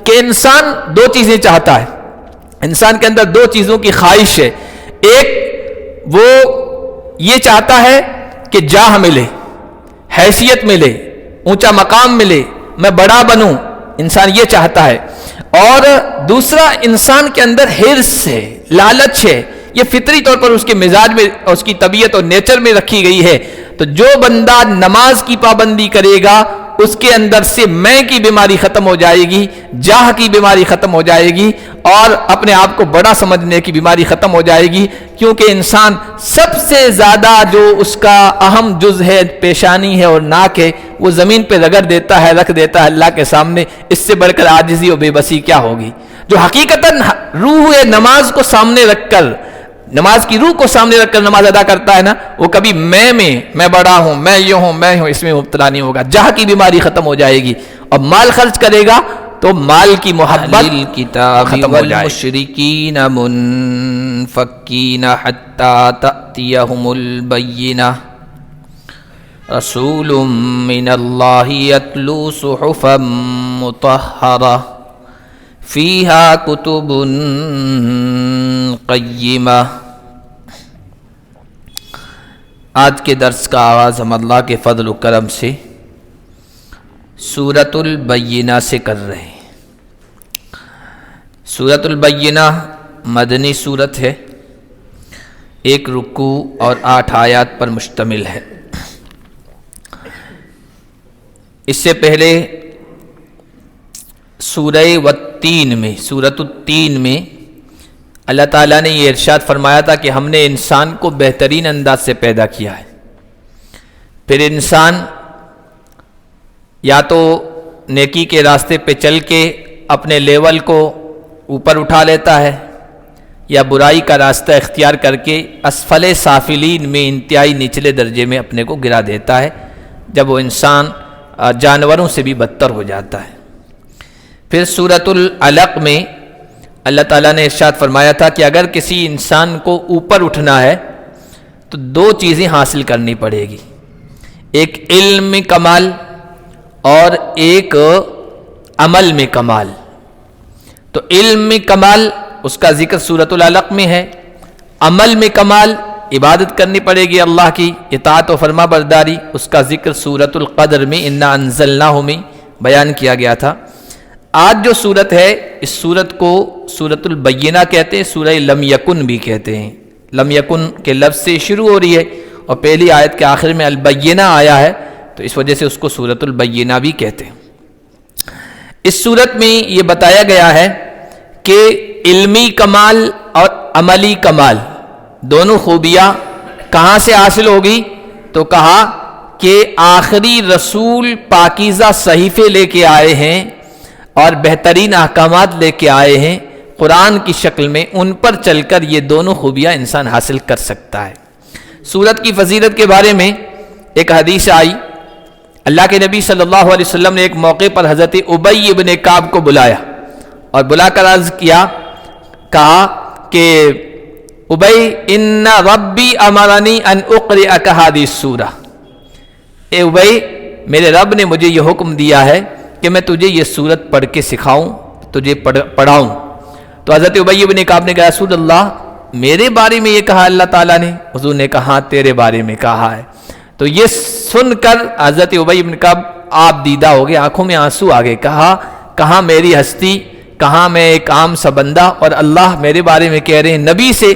کہ انسان دو چیزیں چاہتا ہے، انسان کے اندر دو چیزوں کی خواہش ہے. ایک وہ یہ چاہتا ہے کہ جاہ ملے، حیثیت ملے، اونچا مقام ملے، میں بڑا بنوں، انسان یہ چاہتا ہے. اور دوسرا انسان کے اندر حرص ہے، لالچ ہے، یہ فطری طور پر اس کے مزاج میں، اس کی طبیعت اور نیچر میں رکھی گئی ہے. تو جو بندہ نماز کی پابندی کرے گا اس کے اندر سے میں کی بیماری ختم ہو جائے گی، جاہ کی بیماری ختم ہو جائے گی، اور اپنے آپ کو بڑا سمجھنے کی بیماری ختم ہو جائے گی. کیونکہ انسان سب سے زیادہ جو اس کا اہم جز ہے، پیشانی ہے اور ناک ہے، وہ زمین پہ رگڑ دیتا ہے، رکھ دیتا ہے اللہ کے سامنے. اس سے بڑھ کر عاجزی اور بے بسی کیا ہوگی؟ جو حقیقتاً روح نماز کو سامنے رکھ کر، نماز کی روح کو سامنے رکھ کر نماز ادا کرتا ہے نا، وہ کبھی میں بڑا ہوں، میں یہ ہوں، میں ہوں، اس میں مبتلا نہیں ہوگا. جہاں کی بیماری ختم ہو جائے گی. اور مال خرچ کرے گا تو مال کی محبت ختم ہو جائے. المشرکین منفکین حتی تأتیہم البینہ رسول من اللہ یتلو صحفا مطہرہ فیہا کتب قیمہ. آج کے درس کا آغاز ہم اللہ کے فضل و کرم سے سورۃ البینہ سے کر رہے ہیں. سورۃ البینہ مدنی سورت ہے، 1 رکوع اور 8 آیات پر مشتمل ہے. اس سے پہلے سورہ والتین میں، سورۃ التین میں اللہ تعالیٰ نے یہ ارشاد فرمایا تھا کہ ہم نے انسان کو بہترین انداز سے پیدا کیا ہے. پھر انسان یا تو نیکی کے راستے پہ چل کے اپنے لیول کو اوپر اٹھا لیتا ہے، یا برائی کا راستہ اختیار کر کے اسفل سافلین میں، انتہائی نچلے درجے میں اپنے کو گرا دیتا ہے، جب وہ انسان جانوروں سے بھی بدتر ہو جاتا ہے. پھر سورۃ العلق میں اللہ تعالیٰ نے ارشاد فرمایا تھا کہ اگر کسی انسان کو اوپر اٹھنا ہے تو 2 چیزیں حاصل کرنی پڑے گی، ایک علم میں کمال اور ایک عمل میں کمال. تو علم میں کمال اس کا ذکر سورۃ العلق میں ہے، عمل میں کمال عبادت کرنی پڑے گی، اللہ کی اطاعت و فرما برداری، اس کا ذکر سورۃ القدر میں انا انزلناہ میں بیان کیا گیا تھا. آج جو سورت ہے اس سورت کو سورۃ البینہ کہتے ہیں، سورہ لم یکن بھی کہتے ہیں. لم یکن کے لفظ سے شروع ہو رہی ہے اور پہلی آیت کے آخر میں البینہ آیا ہے، تو اس وجہ سے اس کو سورۃ البینہ بھی کہتے ہیں. اس سورت میں یہ بتایا گیا ہے کہ علمی کمال اور عملی کمال دونوں خوبیاں کہاں سے حاصل ہوگی، تو کہا کہ آخری رسول پاکیزہ صحیفے لے کے آئے ہیں اور بہترین احکامات لے کے آئے ہیں قرآن کی شکل میں، ان پر چل کر یہ دونوں خوبیاں انسان حاصل کر سکتا ہے. سورت کی فضیلت کے بارے میں ایک حدیث آئی، اللہ کے نبی صلی اللہ علیہ وسلم نے ایک موقع پر حضرت ابی ابن کعب کو بلایا اور بلا کر عرض کیا، کہا کہ ابی ان ربی امرنی ان اقرئک هذه السورہ، اے ابی میرے رب نے مجھے یہ حکم دیا ہے کہ میں تجھے یہ سورت پڑھ کے سکھاؤں، تجھے پڑھاؤں. تو حضرت ابی ابن کعب نے کہا رسول اللہ میرے بارے میں یہ کہا اللہ تعالیٰ نے؟ حضور نے کہا ہاں تیرے بارے میں کہا ہے. تو یہ سن کر حضرت ابی ابن کعب آپ دیدہ ہو گئے، آنکھوں میں آنسو آ گئے. کہا کہاں میری ہستی، کہاں میں ایک عام سا بندہ، اور اللہ میرے بارے میں کہہ رہے ہیں نبی سے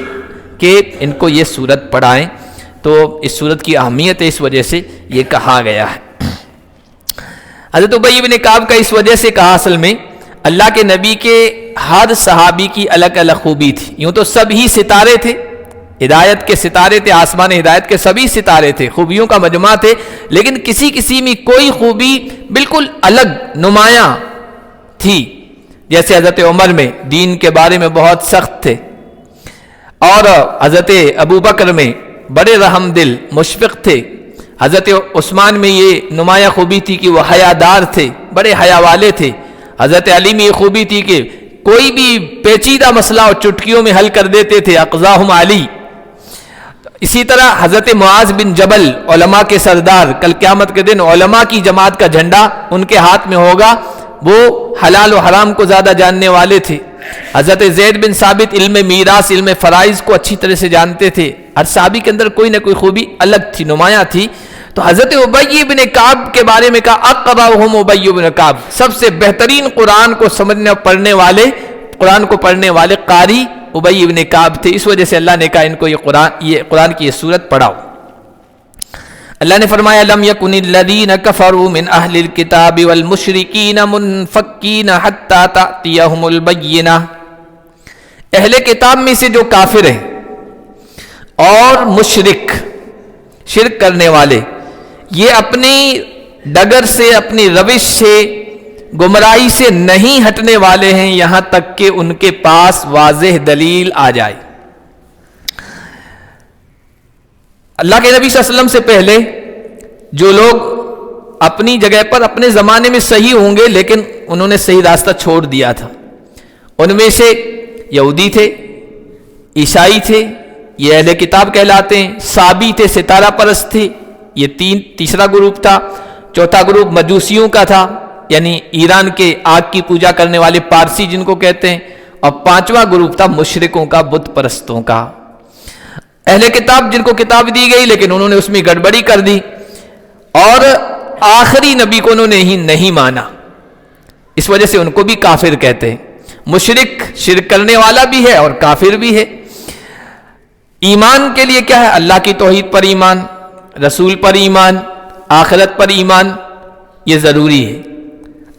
کہ ان کو یہ سورت پڑھائیں. تو اس سورت کی اہمیت ہے، اس وجہ سے یہ کہا گیا ہے. حضرت ابی بن کعب کا اس وجہ سے کہا، اصل میں اللہ کے نبی کے ہر صحابی کی الگ الگ خوبی تھی. یوں تو سب ہی ستارے تھے، ہدایت کے ستارے تھے، آسمان ہدایت کے سبھی ستارے تھے، خوبیوں کا مجمع تھے، لیکن کسی کسی میں کوئی خوبی بالکل الگ نمایاں تھی. جیسے حضرت عمر میں دین کے بارے میں بہت سخت تھے، اور حضرت ابو بکر میں بڑے رحم دل مشفق تھے. حضرت عثمان میں یہ نمایاں خوبی تھی کہ وہ حیادار تھے، بڑے حیا والے تھے. حضرت علی میں یہ خوبی تھی کہ کوئی بھی پیچیدہ مسئلہ اور چٹکیوں میں حل کر دیتے تھے، اقضاہم علی. اسی طرح حضرت معاذ بن جبل علماء کے سردار، کل قیامت کے دن علماء کی جماعت کا جھنڈا ان کے ہاتھ میں ہوگا. وہ حلال و حرام کو زیادہ جاننے والے تھے. حضرت زید بن ثابت علم میراث، علم فرائض کو اچھی طرح سے جانتے تھے. ہر صحابی کے اندر کوئی نہ کوئی خوبی الگ تھی، نمایاں تھی. تو حضرت ابی بن کعب کے بارے میں کہا اقرأہم ابی بن کعب، سب سے بہترین قرآن کو سمجھنے اور پڑھنے والے، قرآن کو پڑھنے والے قاری ابی بن کعب تھے. اس وجہ سے اللہ نے کہا ان کو یہ قرآن کی یہ سورت پڑھاؤ. اللہ نے فرمایا لم یکن الذین کفروا من اہل الکتاب والمشرکین منفکین حتی تأتیہم البینہ. اہل کتاب میں سے جو کافر ہیں اور مشرک، شرک کرنے والے، یہ اپنی ڈگر سے، اپنی روش سے، گمراہی سے نہیں ہٹنے والے ہیں یہاں تک کہ ان کے پاس واضح دلیل آ جائے. اللہ کے نبی صلی اللہ علیہ وسلم سے پہلے جو لوگ اپنی جگہ پر اپنے زمانے میں صحیح ہوں گے لیکن انہوں نے صحیح راستہ چھوڑ دیا تھا، ان میں سے یہودی تھے، عیسائی تھے، یہ اہل کتاب کہلاتے ہیں، صابی تھے، ستارہ پرست تھے، یہ تیسرا گروپ تھا. چوتھا گروپ مجوسیوں کا تھا، یعنی ایران کے آگ کی پوجا کرنے والے پارسی جن کو کہتے ہیں. اور پانچواں گروپ تھا مشرکوں کا، بت پرستوں کا. اہل کتاب جن کو کتاب دی گئی لیکن انہوں نے اس میں گڑبڑی کر دی اور آخری نبی کو انہوں نے ہی نہیں مانا، اس وجہ سے ان کو بھی کافر کہتے ہیں. مشرک شرک کرنے والا بھی ہے اور کافر بھی ہے. ایمان کے لیے کیا ہے؟ اللہ کی توحید پر ایمان، رسول پر ایمان، آخرت پر ایمان، یہ ضروری ہے.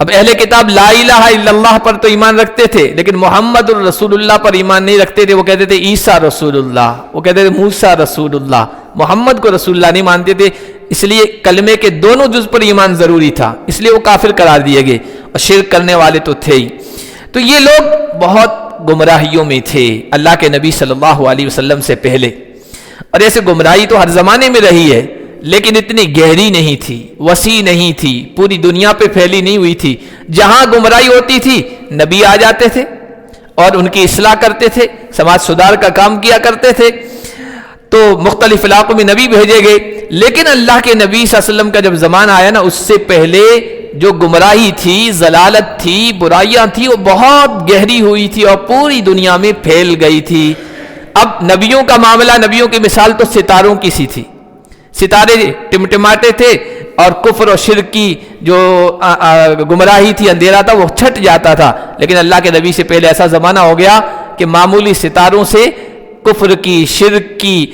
اب اہل کتاب لا الہ الا اللہ پر تو ایمان رکھتے تھے لیکن محمد الرسول اللہ پر ایمان نہیں رکھتے تھے. وہ کہتے تھے عیسیٰ رسول اللہ، وہ کہتے تھے موسیٰ رسول اللہ، محمد کو رسول اللہ نہیں مانتے تھے. اس لیے کلمے کے دونوں جز پر ایمان ضروری تھا، اس لیے وہ کافر قرار دیے گئے اور شرک کرنے والے تو تھے ہی. تو یہ لوگ بہت گمراہیوں میں تھے اللہ کے نبی صلی اللہ علیہ وسلم سے پہلے. اور ایسے گمراہی تو ہر زمانے میں رہی ہے لیکن اتنی گہری نہیں تھی، وسیع نہیں تھی، پوری دنیا پہ پھیلی نہیں ہوئی تھی. جہاں گمراہی ہوتی تھی نبی آ جاتے تھے اور ان کی اصلاح کرتے تھے، سماج سدھار کا کام کیا کرتے تھے. تو مختلف علاقوں میں نبی بھیجے گئے. لیکن اللہ کے نبی صلی اللہ علیہ وسلم کا جب زمانہ آیا نا، اس سے پہلے جو گمراہی تھی، ضلالت تھی، برائیاں تھی، وہ بہت گہری ہوئی تھی اور پوری دنیا میں پھیل گئی تھی. اب نبیوں کا معاملہ، نبیوں کی مثال تو ستاروں کی سی تھی. ستارے ٹمٹماتے تھے اور کفر و شرک کی جو گمراہی تھی، اندھیرا تھا، وہ چھٹ جاتا تھا. لیکن اللہ کے نبی سے پہلے ایسا زمانہ ہو گیا کہ معمولی ستاروں سے کفر کی، شرک کی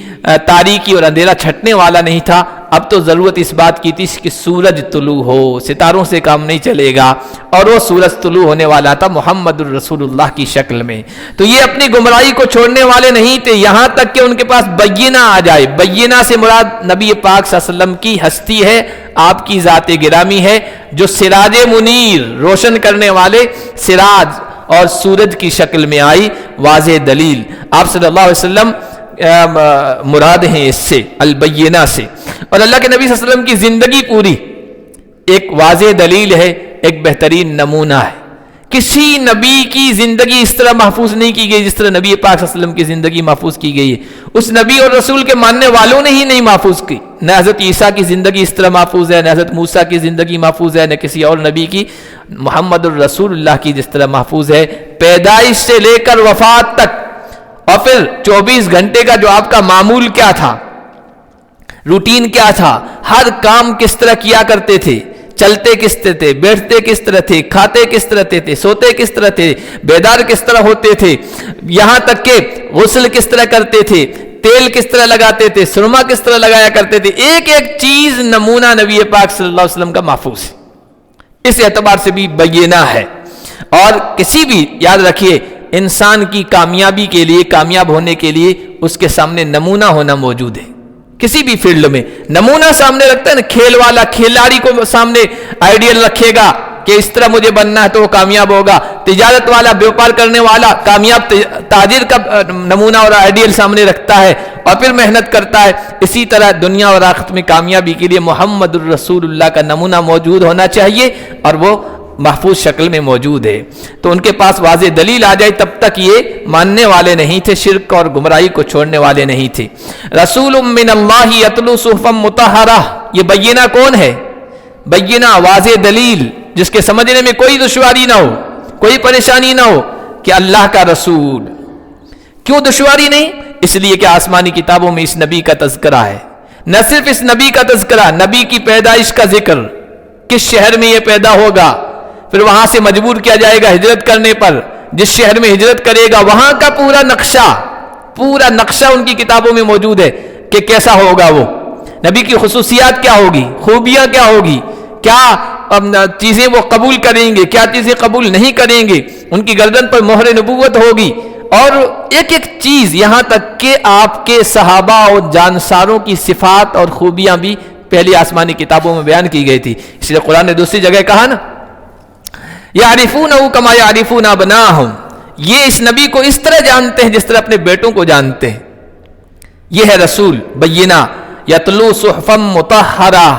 تاریکی اور اندھیرا چھٹنے والا نہیں تھا. اب تو ضرورت اس بات کی تھی کہ سورج طلوع ہو، ستاروں سے کام نہیں چلے گا. اور وہ سورج طلوع ہونے والا تھا محمد الرسول اللہ کی شکل میں. تو یہ اپنی گمراہی کو چھوڑنے والے نہیں تھے یہاں تک کہ ان کے پاس بینہ آ جائے. بینہ سے مراد نبی پاک صلی اللہ علیہ وسلم کی ہستی ہے، آپ کی ذات گرامی ہے، جو سراج منیر، روشن کرنے والے سراج اور سورج کی شکل میں آئی. واضح دلیل آپ صلی اللہ علیہ وسلم مراد ہیں اس سے، البینہ سے. اور اللہ کے نبی صلی اللہ علیہ وسلم کی زندگی پوری ایک واضح دلیل ہے، ایک بہترین نمونہ ہے. کسی نبی کی زندگی اس طرح محفوظ نہیں کی گئی جس طرح نبی پاک صلی اللہ علیہ وسلم کی زندگی محفوظ کی گئی ہے. اس نبی اور رسول کے ماننے والوں نے ہی نہیں محفوظ کی. نہ حضرت عیسیٰ کی زندگی اس طرح محفوظ ہے، نہ حضرت موسیٰ کی زندگی محفوظ ہے، نہ کسی اور نبی کی. محمد الرسول اللہ کی جس طرح محفوظ ہے، پیدائش سے لے کر وفات تک. اور پھر 24 گھنٹے کا جو آپ کا معمول کیا تھا، روٹین کیا تھا، ہر کام کس طرح کیا کرتے تھے، چلتے کس طرح تھے، بیٹھتے کس طرح تھے، کھاتے کس طرح تھے، سوتے کس طرح تھے، بیدار کس طرح ہوتے تھے، یہاں تک کہ غسل کس طرح کرتے تھے، تیل کس طرح لگاتے تھے، سرما کس طرح لگایا کرتے تھے. ایک ایک چیز نمونہ نبی پاک صلی اللہ علیہ وسلم کا محفوظ ہے. اس اعتبار سے بھی بینہ ہے. اور کسی بھی یاد رکھیے انسان کی کامیابی کے لیے، کامیاب ہونے کے لیے اس کے سامنے نمونہ ہونا موجود ہے. کسی بھی فیلڈ میں نمونہ سامنے رکھتا ہے نا. کھیل والا کھلاڑی کو سامنے آئیڈیل رکھے گا کہ اس طرح مجھے بننا ہے تو وہ کامیاب ہوگا. تجارت والا، بیوپار کرنے والا کامیاب تاجر کا نمونہ اور آئیڈیل سامنے رکھتا ہے اور پھر محنت کرتا ہے. اسی طرح دنیا اور آخرت میں کامیابی کے لیے محمد الرسول اللہ کا نمونہ موجود ہونا چاہیے اور وہ محفوظ شکل میں موجود ہے. تو ان کے پاس واضح دلیل آ جائے تب تک یہ ماننے والے نہیں تھے، شرک اور گمراہی کو چھوڑنے والے نہیں تھے. رسول من اللہ یتلو صحفا مطہرہ، یہ بینہ کون ہے؟ بینہ واضح دلیل جس کے سمجھنے میں کوئی دشواری نہ ہو, کوئی پریشانی نہ ہو کہ اللہ کا رسول. کیوں دشواری نہیں؟ اس لیے کہ آسمانی کتابوں میں اس نبی کا تذکرہ ہے. نہ صرف اس نبی کا تذکرہ, نبی کی پیدائش کا ذکر, کس شہر میں یہ پیدا ہوگا, پھر وہاں سے مجبور کیا جائے گا ہجرت کرنے پر, جس شہر میں ہجرت کرے گا وہاں کا پورا نقشہ ان کی کتابوں میں موجود ہے کہ کیسا ہوگا وہ, نبی کی خصوصیات کیا ہوگی, خوبیاں کیا ہوگی, کیا چیزیں وہ قبول کریں گے, کیا چیزیں قبول نہیں کریں گے, ان کی گردن پر مہر نبوت ہوگی, اور ایک ایک چیز, یہاں تک کہ آپ کے صحابہ اور جانساروں کی صفات اور خوبیاں بھی پہلی آسمانی کتابوں میں بیان کی گئی تھی. اس لیے قرآن نے دوسری جگہ کہا نا, یعرفونہ کما یعرفون ابناءہم, یہ اس نبی کو اس طرح جانتے ہیں جس طرح اپنے بیٹوں کو جانتے ہیں. یہ ہے رسول بینہ, یتلو صحفا مطہرہ,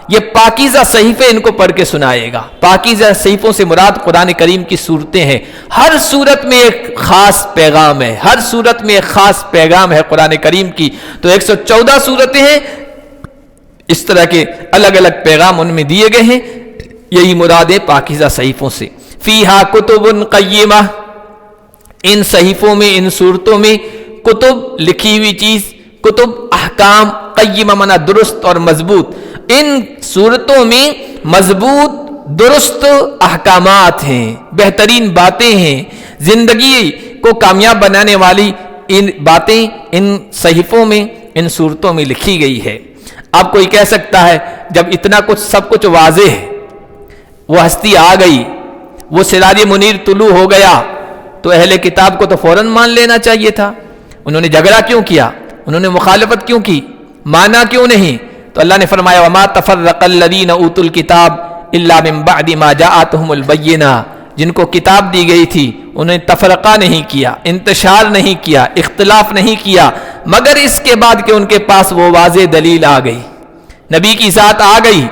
یہ پاکیزہ صحیفے ان کو پڑھ کے سنائے گا. پاکیزہ صحیفوں سے مراد قرآن کریم کی صورتیں ہیں. ہر صورت میں ایک خاص پیغام ہے, ہر صورت میں ایک خاص پیغام ہے قرآن کریم کی. تو 114 صورتیں ہیں, اس طرح کے الگ الگ پیغام ان میں دیے گئے ہیں. یہی مراد ہے پاکیزہ صحیفوں سے. فیہا کتب قیمہ, ان صحیفوں میں, ان صورتوں میں کتب لکھی ہوئی چیز, کتب احکام, قیمہ منا درست اور مضبوط. ان صورتوں میں مضبوط درست احکامات ہیں, بہترین باتیں ہیں, زندگی کو کامیاب بنانے والی ان باتیں ان صحیفوں میں, ان صورتوں میں لکھی گئی ہے. اب کوئی کہہ سکتا ہے جب اتنا کچھ سب کچھ واضح ہے, وہ ہستی آ گئی, وہ سراج منیر طلوع ہو گیا, تو اہل کتاب کو تو فوراً مان لینا چاہیے تھا. انہوں نے جھگڑا کیوں کیا, انہوں نے مخالفت کیوں کی, مانا کیوں نہیں؟ تو اللہ نے فرمایا وما تفرق الذین اوتوا الکتاب الا من بعد ما جاءتهم البینہ, جن کو کتاب دی گئی تھی انہیں تفرقہ نہیں کیا, انتشار نہیں کیا, اختلاف نہیں کیا, مگر اس کے بعد کہ ان کے پاس وہ واضح دلیل آ گئی, نبی کی ذات آ گئی,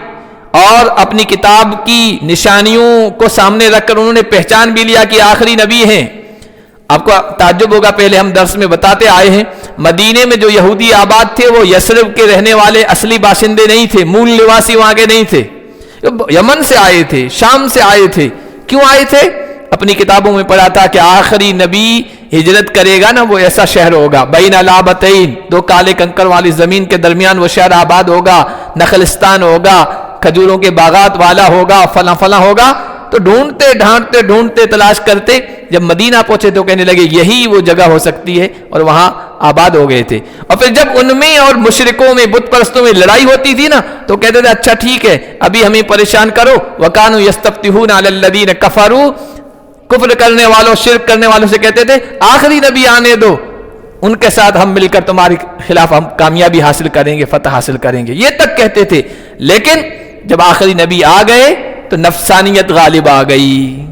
اور اپنی کتاب کی نشانیوں کو سامنے رکھ کر انہوں نے پہچان بھی لیا کہ آخری نبی ہیں. آپ کو تعجب ہوگا, پہلے ہم درس میں بتاتے آئے ہیں, مدینے میں جو یہودی آباد تھے وہ یثرب کے رہنے والے اصلی باشندے نہیں تھے, مول نواسی وہاں کے نہیں تھے, یمن سے آئے تھے, شام سے آئے تھے. کیوں آئے تھے؟ اپنی کتابوں میں پڑھا تھا کہ آخری نبی ہجرت کرے گا نا, وہ ایسا شہر ہوگا بین لابتین, دو کالے کنکر والی زمین کے درمیان وہ شہر آباد ہوگا, نخلستان ہوگا, کھجوروں کے باغات والا ہوگا, فلاں فلاں ہوگا. تو ڈھونڈتے تلاش کرتے جب مدینہ پہنچے تو کہنے لگے یہی وہ جگہ ہو سکتی ہے, اور وہاں آباد ہو گئے تھے. اور پھر جب ان میں اور مشرکوں میں, بت پرستوں میں لڑائی ہوتی تھی نا, تو کہتے تھے اچھا ٹھیک ہے ابھی ہمیں پریشان کرو. وَكَانُوا يَسْتَفْتِحُونَ عَلَى الَّذِينَ كَفَرُوا, کفر کرنے والوں, شرک کرنے والوں سے کہتے تھے آخری نبی آنے دو, ان کے ساتھ ہم مل کر تمہارے خلاف ہم کامیابی حاصل کریں گے, فتح حاصل کریں گے, یہ تک کہتے تھے. لیکن جب آخری نبی آ گئے تو نفسانیت غالب آ گئی,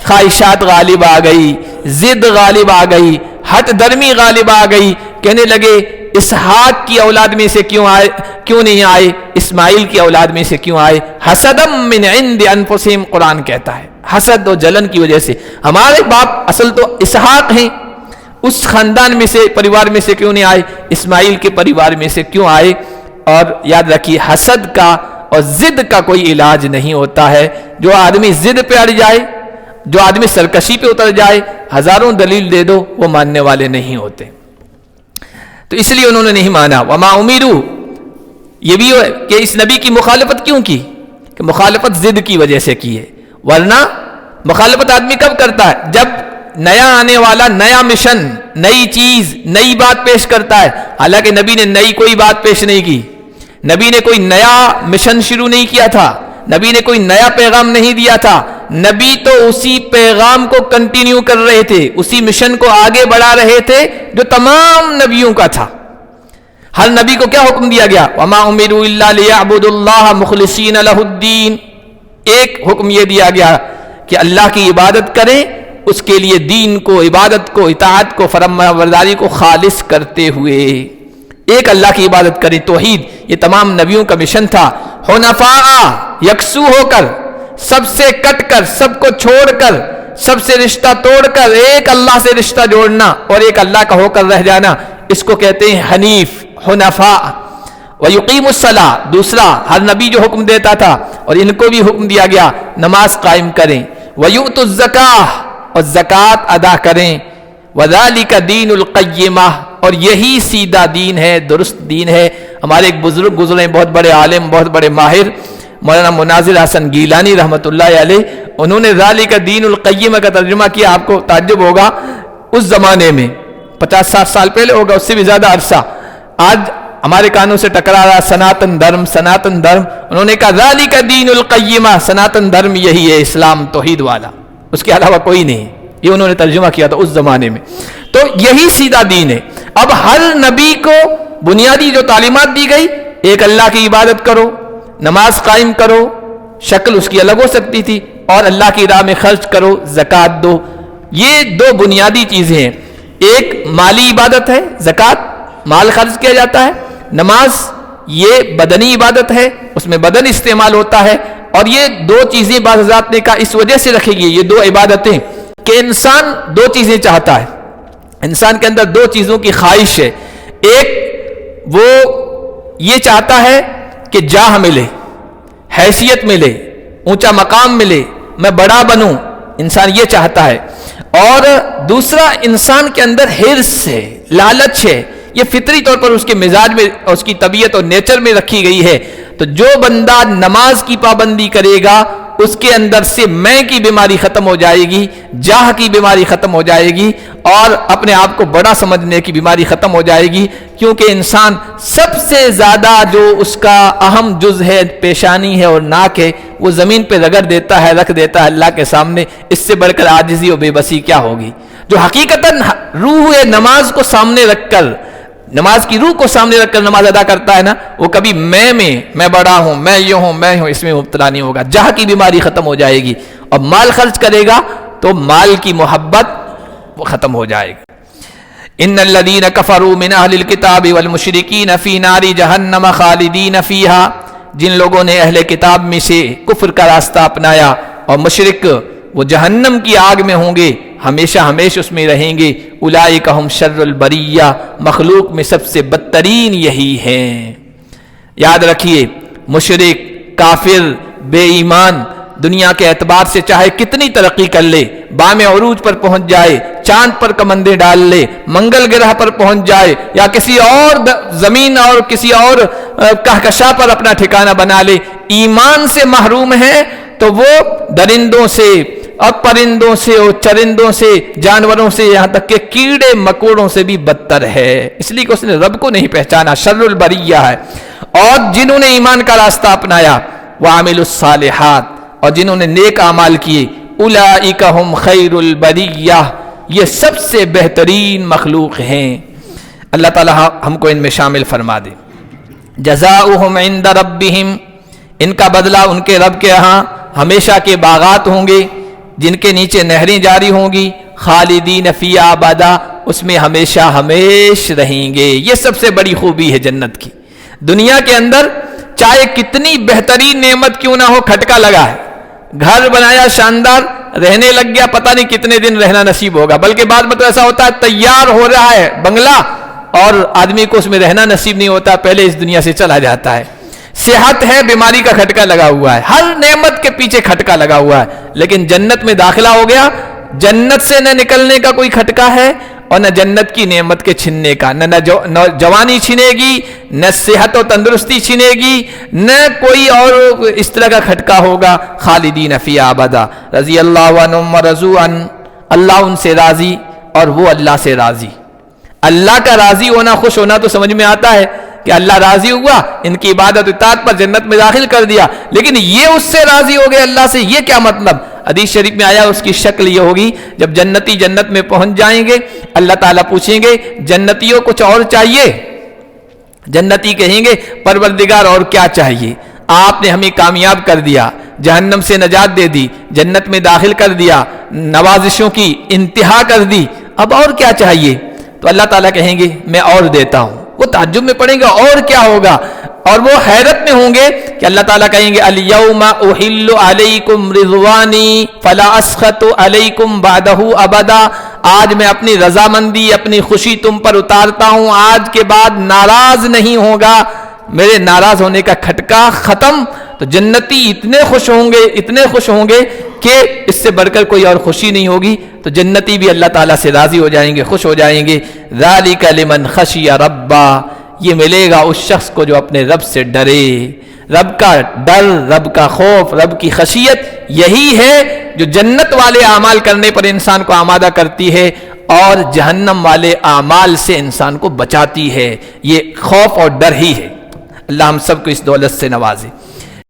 خواہشات غالب آ گئی, ضد غالب آ گئی, ہٹ درمی غالب آ گئی. کہنے لگے اسحاق کی اولاد میں سے کیوں نہیں آئے, اسماعیل کی اولاد میں سے کیوں آئے. حسدم من عند انفسہم, قرآن کہتا ہے حسد و جلن کی وجہ سے. ہمارے باپ اصل تو اسحاق ہیں, اس خاندان میں سے, پریوار میں سے کیوں نہیں آئے, اسماعیل کے پریوار میں سے کیوں آئے. اور یاد رکھیے حسد کا اور ضد کا کوئی علاج نہیں ہوتا ہے. جو آدمی ضد پہ اڑ جائے, جو آدمی سرکشی پہ اتر جائے, ہزاروں دلیل دے دو وہ ماننے والے نہیں ہوتے. تو اس لیے انہوں نے نہیں مانا. وما امیروا, یہ بھی ہے کہ اس نبی کی مخالفت کیوں کی, کہ مخالفت ضد کی وجہ سے کی ہے. ورنہ مخالفت آدمی کب کرتا ہے؟ جب نیا آنے والا نیا مشن, نئی چیز, نئی بات پیش کرتا ہے. حالانکہ نبی نے نئی کوئی بات پیش نہیں کی, نبی نے کوئی نیا مشن شروع نہیں کیا تھا, نبی نے کوئی نیا پیغام نہیں دیا تھا. نبی تو اسی پیغام کو کنٹینیو کر رہے تھے, اسی مشن کو آگے بڑھا رہے تھے جو تمام نبیوں کا تھا. ہر نبی کو کیا حکم دیا گیا؟ وما امروا الا ليعبدوا الله مخلصين له الدين. ایک حکم یہ دیا گیا کہ اللہ کی عبادت کریں, اس کے لیے دین کو, عبادت کو, اطاعت کو, فرمانبرداری کو خالص کرتے ہوئے. ایک اللہ کی عبادت کریں, توحید, یہ تمام نبیوں کا مشن تھا. حنفاء, یکسو ہو کر, سب سے کٹ کر, سب کو چھوڑ کر, سب سے رشتہ توڑ کر ایک اللہ سے رشتہ جوڑنا اور ایک اللہ کا ہو کر رہ جانا, اس کو کہتے ہیں حنیف, حنفاء. وَيُقِيمُ الصَّلَاةَ، دوسرا ہر نبی جو حکم دیتا تھا اور ان کو بھی حکم دیا گیا نماز قائم کریں، وَيُؤْتُ الزَّكَاةَ، اور زکوٰۃ ادا کریں، وَذَلِكَ دِينُ الْقَيِّمَةِ، اور یہی سیدھا دین ہے، درست دین ہے۔ ہمارے ایک بزرگ گزرے بہت بڑے عالم، بہت بڑے ماہر، مولانا مناظر حسن گیلانی رحمۃ اللہ علیہ، انہوں نے ذَلِكَ دِينُ الْقَيِّمَةِ کا ترجمہ کیا۔ آپ کو تعجب ہوگا، اس زمانے میں 50-60 سال پہلے ہوگا، اس سے بھی زیادہ عرصہ، آج ہمارے کانوں سے ٹکرا رہا سناتن دھرم، سناتن دھرم، انہوں نے کہا ذَلِكَ دِينُ الْقَيِّمَةِ، سناتن دھرم یہی ہے، اسلام توحید والا، اس کے علاوہ کوئی نہیں۔ یہ انہوں نے ترجمہ کیا تھا اس زمانے میں، تو یہی سیدھا دین ہے۔ اب ہر نبی کو بنیادی جو تعلیمات دی گئی، ایک اللہ کی عبادت کرو، نماز قائم کرو، شکل اس کی الگ ہو سکتی تھی، اور اللہ کی راہ میں خرچ کرو، زکوٰۃ دو، یہ دو بنیادی چیزیں ہیں۔ ایک مالی عبادت ہے، زکوٰۃ مال خرچ کیا جاتا ہے، نماز یہ بدنی عبادت ہے، اس میں بدن استعمال ہوتا ہے، اور یہ دو چیزیں بعض حضرات نے کہا اس وجہ سے رکھی گئی یہ دو عبادتیں کہ انسان دو چیزیں چاہتا ہے، انسان کے اندر دو چیزوں کی خواہش ہے۔ ایک وہ یہ چاہتا ہے کہ جاہ ملے، حیثیت ملے، اونچا مقام ملے، میں بڑا بنوں، انسان یہ چاہتا ہے۔ اور دوسرا انسان کے اندر حرص ہے، لالچ ہے، یہ فطری طور پر اس کے مزاج میں، اس کی طبیعت اور نیچر میں رکھی گئی ہے۔ تو جو بندہ نماز کی پابندی کرے گا اس کے اندر سے میں کی بیماری ختم ہو جائے گی، جاہ کی بیماری ختم ہو جائے گی، اور اپنے آپ کو بڑا سمجھنے کی بیماری ختم ہو جائے گی، کیونکہ انسان سب سے زیادہ جو اس کا اہم جز ہے، پیشانی ہے اور ناک ہے، وہ زمین پہ رگڑ دیتا ہے، رکھ دیتا ہے اللہ کے سامنے۔ اس سے بڑھ کر عاجزی اور بے بسی کیا ہوگی؟ جو حقیقتاً روح نماز کو سامنے رکھ کر، نماز کی روح کو سامنے رکھ کر نماز ادا کرتا ہے نا، وہ کبھی میں بڑا ہوں، میں یہ ہوں، میں ہوں، اس میں مبتلا نہیں ہوگا۔ جاہ کی بیماری ختم ہو جائے گی، اور مال خرچ کرے گا تو مال کی محبت وہ ختم ہو جائے گی۔ ان الذين كفروا من اهل الكتاب والمشركين في نار جہنم خالدین فیہا، جن لوگوں نے اہل کتاب میں سے کفر کا راستہ اپنایا اور مشرک، وہ جہنم کی آگ میں ہوں گے، ہمیشہ ہمیشہ اس میں رہیں گے۔ اولئک ہم شر البریہ، مخلوق میں سب سے بدترین یہی ہیں۔ یاد رکھیے، مشرک، کافر، بے ایمان دنیا کے اعتبار سے چاہے کتنی ترقی کر لے، بام عروج پر پہنچ جائے، چاند پر کمندیں ڈال لے، منگل گرہ پر پہنچ جائے، یا کسی اور زمین اور کسی اور کہکشاں پر اپنا ٹھکانہ بنا لے، ایمان سے محروم ہے تو وہ درندوں سے اور پرندوں سے اور چرندوں سے، جانوروں سے، یہاں تک کہ کیڑے مکوڑوں سے بھی بدتر ہے، اس لیے کہ اس نے رب کو نہیں پہچانا، شر البریہ ہے۔ اور جنہوں نے ایمان کا راستہ اپنایا، وعملوا الصالحات، اور جنہوں نے نیک اعمال کیے، اولئک ہم خیر البریہ، یہ سب سے بہترین مخلوق ہیں۔ اللہ تعالی ہم کو ان میں شامل فرما دے۔ جزاؤہم عند ربہم، ان کا بدلہ ان کے رب کے ہاں ہمیشہ کے باغات ہوں گے جن کے نیچے نہریں جاری ہوں گی، خالدین فیہا ابدا، اس میں ہمیشہ ہمیش رہیں گے۔ یہ سب سے بڑی خوبی ہے جنت کی۔ دنیا کے اندر چاہے کتنی بہترین نعمت کیوں نہ ہو، کھٹکا لگا ہے، گھر بنایا شاندار، رہنے لگ گیا، پتہ نہیں کتنے دن رہنا نصیب ہوگا، بلکہ بعد میں تو ایسا ہوتا ہے تیار ہو رہا ہے بنگلہ اور آدمی کو اس میں رہنا نصیب نہیں ہوتا، پہلے اس دنیا سے چلا جاتا ہے۔ صحت ہے، بیماری کا کھٹکا لگا ہوا ہے، ہر نعمت کے پیچھے کھٹکا لگا ہوا ہے، لیکن جنت میں داخلہ ہو گیا، جنت سے نہ نکلنے کا کوئی کھٹکا ہے اور نہ جنت کی نعمت کے چھننے کا، نہ جوانی چھنے گی، نہ صحت و تندرستی چھنے گی، نہ کوئی اور اس طرح کا کھٹکا ہوگا۔ خالدین فیہا ابدا، رضی اللہ عنہم ورضوا عنہ، اللہ ان سے راضی اور وہ اللہ سے راضی۔ اللہ کا راضی ہونا، خوش ہونا تو سمجھ میں آتا ہے کہ اللہ راضی ہوا، ان کی عبادت اطاعت پر جنت میں داخل کر دیا، لیکن یہ اس سے راضی ہو گئے اللہ سے، یہ کیا مطلب؟ حدیث شریف میں آیا اس کی شکل یہ ہوگی، جب جنتی جنت میں پہنچ جائیں گے، اللہ تعالیٰ پوچھیں گے جنتیوں کچھ اور چاہیے؟ جنتی کہیں گے پروردگار اور کیا چاہیے؟ آپ نے ہمیں کامیاب کر دیا، جہنم سے نجات دے دی، جنت میں داخل کر دیا، نوازشوں کی انتہا کر دی، اب اور کیا چاہیے؟ تو اللہ تعالیٰ کہیں گے میں اور دیتا ہوں۔ وہ تعجب میں پڑیں گے اور کیا ہوگا، اور وہ حیرت میں ہوں گے کہ اللہ تعالیٰ کہیں گے الیوم احل علیکم رضوانی فلا اسخط علیکم بعدہ ابدا، آج میں اپنی رضامندی، اپنی خوشی تم پر اتارتا ہوں، آج کے بعد ناراض نہیں ہوگا، میرے ناراض ہونے کا کھٹکا ختم، تو جنتی اتنے خوش ہوں گے کہ اس سے بڑھ کر کوئی اور خوشی نہیں ہوگی. تو جنتی بھی اللہ تعالیٰ سے راضی ہو جائیں گے، خوش ہو جائیں گے. ذالک لمن خشی ربا، یہ ملے گا اس شخص کو جو اپنے رب سے ڈرے. رب کا ڈر، رب کا خوف، رب کی خشیت یہی ہے جو جنت والے اعمال کرنے پر انسان کو آمادہ کرتی ہے اور جہنم والے اعمال سے انسان کو بچاتی ہے. یہ خوف اور ڈر ہی ہے. اللہ ہم سب کو اس دولت سے نوازے.